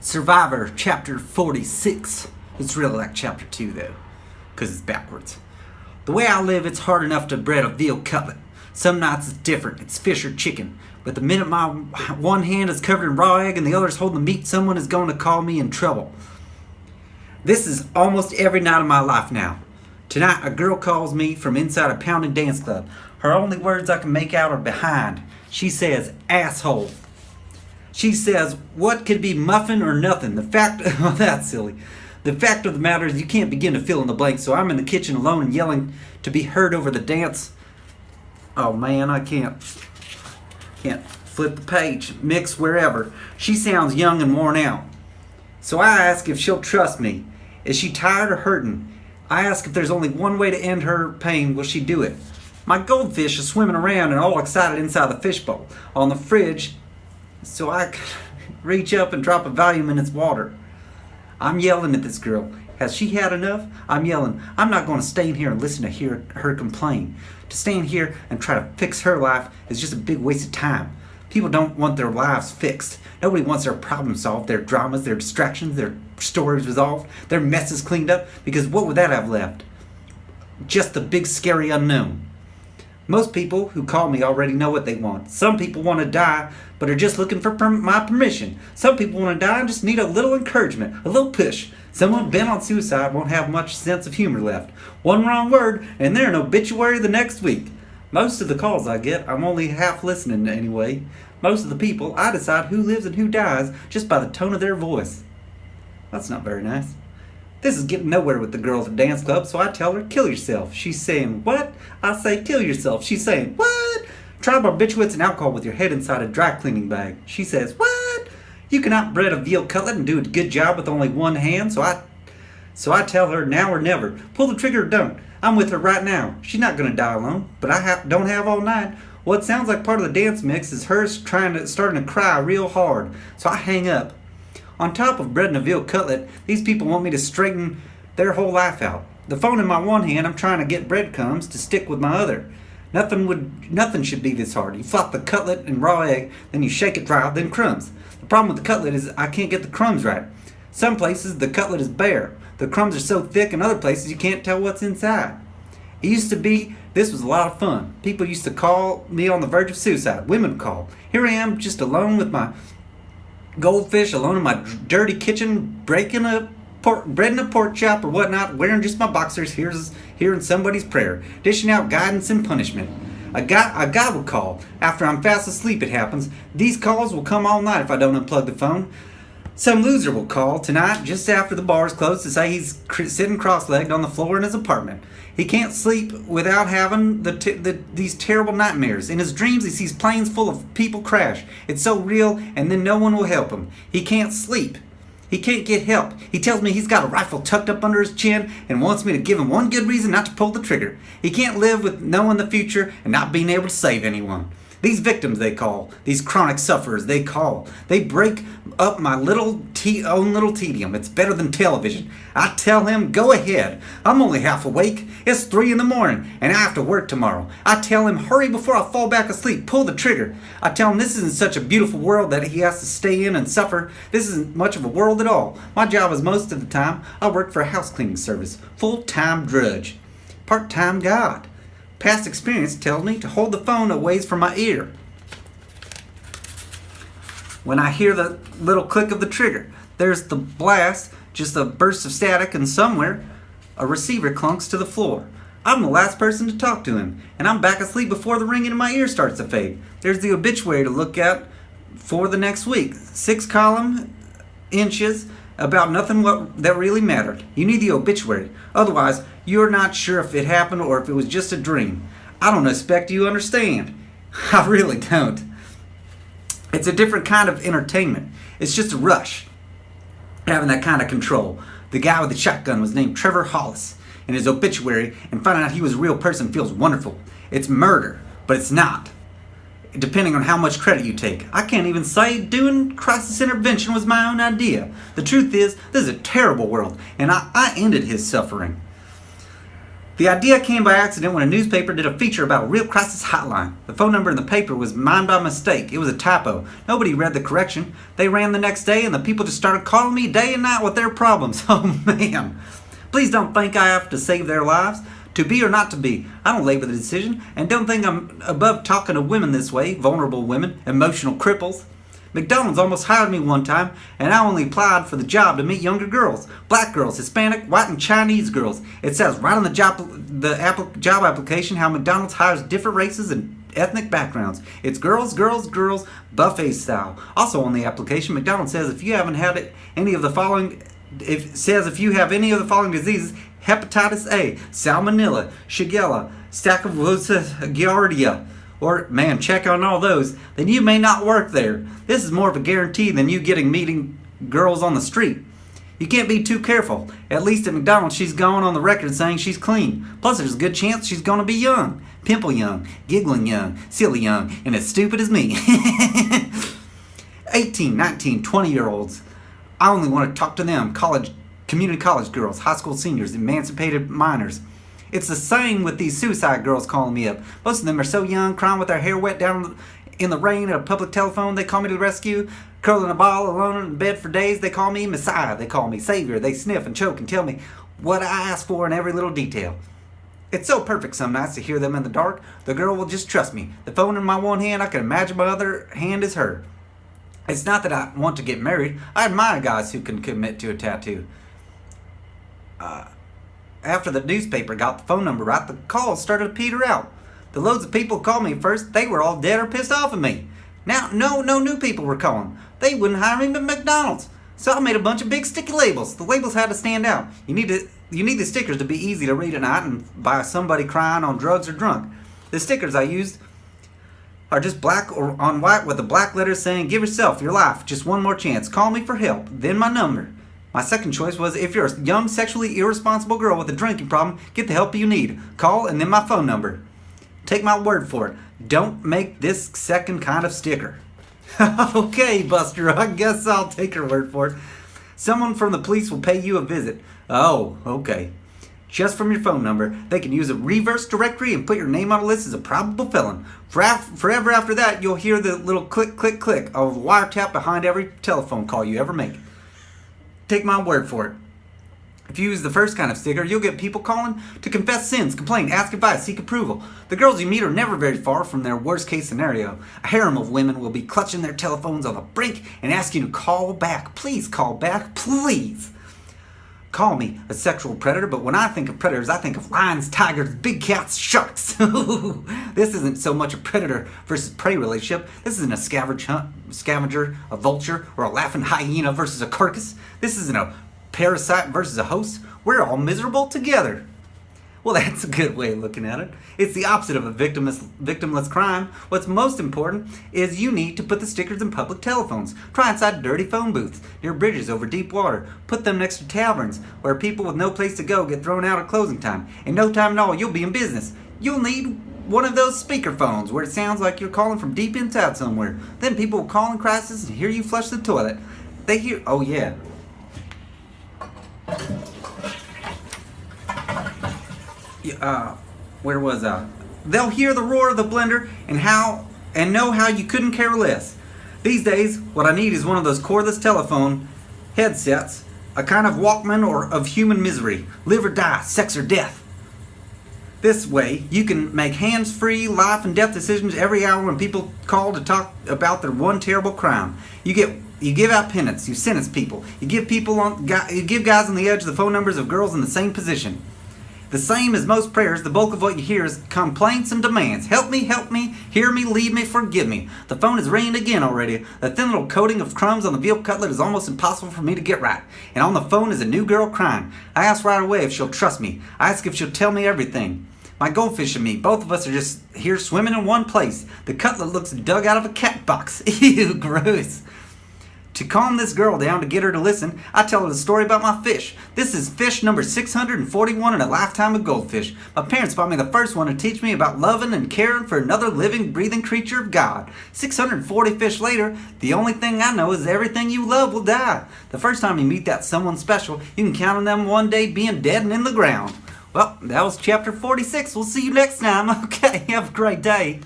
Survivor, chapter 46. It's really like chapter 2, though, because it's backwards. The way I live, it's hard enough to bread a veal cutlet. Some nights it's different, it's fish or chicken. But the minute my one hand is covered in raw egg and the other is holding the meat, someone is going to call me in trouble. This is almost every night of my life now. Tonight, a girl calls me from inside a pounding dance club. Her only words I can make out are behind. She says, asshole. She says, what could be muffin or nothing? Oh, that's silly. The fact of the matter is you can't begin to fill in the blanks, so I'm in the kitchen alone and yelling to be heard over the dance. Oh man, I can't flip the page, mix wherever. She sounds young and worn out. So I ask if she'll trust me. Is she tired or hurting? I ask if there's only one way to end her pain. Will she do it? My goldfish is swimming around and all excited inside the fishbowl on the fridge, so I reach up and drop a volume in its water. I'm yelling at this girl. Has she had enough? I'm yelling. I'm not going to stay in here and listen to hear her complain. To stand here and try to fix her life is just a big waste of time. People don't want their lives fixed. Nobody wants their problems solved, their dramas, their distractions, their stories resolved, their messes cleaned up, because what would that have left? Just the big scary unknown. Most people who call me already know what they want. Some people want to die, but are just looking for my permission. Some people want to die and just need a little encouragement, a little push. Someone bent on suicide won't have much sense of humor left. One wrong word, and they're an obituary the next week. Most of the calls I get, I'm only half listening to anyway. Most of the people, I decide who lives and who dies just by the tone of their voice. That's not very nice. This is getting nowhere with the girl at the dance club, so I tell her, kill yourself. She's saying, what? I say, kill yourself. She's saying, what? Try barbiturates and alcohol with your head inside a dry cleaning bag. She says, what? You cannot bread a veal cutlet and do a good job with only one hand, so I tell her, now or never. Pull the trigger or don't. I'm with her right now. She's not going to die alone, but I don't have all night. What sounds like part of the dance mix is her starting to cry real hard, so I hang up. On top of bread and a veal cutlet, these people want me to straighten their whole life out. The phone in my one hand, I'm trying to get breadcrumbs to stick with my other. Nothing should be this hard. You flop the cutlet and raw egg, then you shake it dry, then crumbs. The problem with the cutlet is I can't get the crumbs right. Some places the cutlet is bare. The crumbs are so thick, in other places you can't tell what's inside. It used to be, this was a lot of fun. People used to call me on the verge of suicide. Women call. Here I am, just alone with my goldfish, alone in my dirty kitchen, breaking bread in a pork chop or whatnot, wearing just my boxers, hearing somebody's prayer, dishing out guidance and punishment. A guy will call. After I'm fast asleep, it happens. These calls will come all night if I don't unplug the phone. Some loser will call tonight just after the bar is closed to say he's sitting cross-legged on the floor in his apartment. He can't sleep without having these terrible nightmares. In his dreams, he sees planes full of people crash. It's so real, and then no one will help him. He can't sleep. He can't get help. He tells me he's got a rifle tucked up under his chin and wants me to give him one good reason not to pull the trigger. He can't live with knowing the future and not being able to save anyone. These victims they call, these chronic sufferers they call, they break up my own little tedium. It's better than television. I tell him, go ahead. I'm only half awake. It's 3 a.m. and I have to work tomorrow. I tell him, hurry before I fall back asleep. Pull the trigger. I tell him this isn't such a beautiful world that he has to stay in and suffer. This isn't much of a world at all. My job is most of the time I work for a house cleaning service. Full-time drudge. Part-time God. Past experience tells me to hold the phone a ways from my ear. When I hear the little click of the trigger, there's the blast, just a burst of static, and somewhere a receiver clunks to the floor. I'm the last person to talk to him, and I'm back asleep before the ringing in my ear starts to fade. There's the obituary to look at for the next week. 6 column inches about nothing that really mattered. You need the obituary. Otherwise, you're not sure if it happened or if it was just a dream. I don't expect you understand. I really don't. It's a different kind of entertainment. It's just a rush. Having that kind of control. The guy with the shotgun was named Trevor Hollis. In his obituary, and finding out he was a real person feels wonderful. It's murder, but it's not. Depending on how much credit you take. I can't even say doing crisis intervention was my own idea. The truth is, this is a terrible world, and I ended his suffering. The idea came by accident when a newspaper did a feature about a real crisis hotline. The phone number in the paper was mine by mistake. It was a typo. Nobody read the correction. They ran the next day and the people just started calling me day and night with their problems. Oh man. Please don't think I have to save their lives. To be or not to be, I don't labor the decision, and don't think I'm above talking to women this way, vulnerable women, emotional cripples. McDonald's almost hired me one time, and I only applied for the job to meet younger girls, black girls, Hispanic, white, and Chinese girls. It says right on the job application how McDonald's hires different races and ethnic backgrounds. It's girls, girls, girls, buffet style. Also on the application, McDonald's says if you have any of the following diseases: hepatitis A, salmonella, shigella, staphylococcus giardia, or, man, check on all those, then you may not work there. This is more of a guarantee than you meeting girls on the street. You can't be too careful. At least at McDonald's, she's going on the record saying she's clean. Plus, there's a good chance she's going to be young. Pimple young, giggling young, silly young, and as stupid as me. 18, 19, 20-year-olds. I only want to talk to them. Community college girls, high school seniors, emancipated minors. It's the same with these suicide girls calling me up. Most of them are so young, crying with their hair wet down in the rain at a public telephone. They call me to the rescue. Curling a ball alone in bed for days. They call me Messiah. They call me Savior. They sniff and choke and tell me what I ask for in every little detail. It's so perfect some nights to hear them in the dark. The girl will just trust me. The phone in my one hand, I can imagine my other hand is her. It's not that I want to get married. I admire guys who can commit to a tattoo. After the newspaper got the phone number right, the calls started to peter out. The loads of people who called me first, they were all dead or pissed off at me. Now, no new people were calling. They wouldn't hire me at McDonald's. So I made a bunch of big sticky labels. The labels had to stand out. You need the stickers to be easy to read at night and by somebody crying on drugs or drunk. The stickers I used are just black or on white with the black letters saying, "Give yourself, your life, just one more chance. Call me for help." Then my number. My second choice was, if you're a young, sexually irresponsible girl with a drinking problem, get the help you need. Call, and then my phone number. Take my word for it. Don't make this second kind of sticker. Okay, Buster, I guess I'll take your word for it. Someone from the police will pay you a visit. Oh, okay. Just from your phone number, they can use a reverse directory and put your name on a list as a probable felon. Forever after that, you'll hear the little click, click, click of a wiretap behind every telephone call you ever make. Take my word for it. If you use the first kind of sticker, you'll get people calling to confess sins, complain, ask advice, seek approval. The girls you meet are never very far from their worst case scenario. A harem of women will be clutching their telephones on the brink and ask you to call back. Please call back, please. Call me a sexual predator, but when I think of predators, I think of lions, tigers, big cats, sharks. This isn't so much a predator versus prey relationship. This isn't a scavenger, a vulture, or a laughing hyena versus a carcass. This isn't a parasite versus a host. We're all miserable together. Well, that's a good way of looking at it. It's the opposite of a victimless crime. What's most important is you need to put the stickers in public telephones. Try inside dirty phone booths, near bridges over deep water. Put them next to taverns, where people with no place to go get thrown out at closing time. In no time at all, you'll be in business. You'll need one of those speaker phones where it sounds like you're calling from deep inside somewhere. Then people will call in crisis and hear you flush the toilet. They hear, oh yeah. Where was I? They'll hear the roar of the blender and know how you couldn't care less. These days, what I need is one of those cordless telephone headsets, a kind of Walkman or of human misery, live or die, sex or death. This way, you can make hands-free life and death decisions every hour when people call to talk about their one terrible crime. You give out penance, you sentence people, you give guys on the edge the phone numbers of girls in the same position. The same as most prayers, the bulk of what you hear is complaints and demands. Help me, hear me, lead me, forgive me. The phone is ringing again already. The thin little coating of crumbs on the veal cutlet is almost impossible for me to get right. And on the phone is a new girl crying. I ask right away if she'll trust me. I ask if she'll tell me everything. My goldfish and me, both of us are just here swimming in one place. The cutlet looks dug out of a cat box. Ew, gross. To calm this girl down, to get her to listen, I tell her the story about my fish. This is fish number 641 in a lifetime of goldfish. My parents bought me the first one to teach me about loving and caring for another living, breathing creature of God. 640 fish later, the only thing I know is everything you love will die. The first time you meet that someone special, you can count on them one day being dead and in the ground. Well, that was chapter 46. We'll see you next time. Okay, have a great day.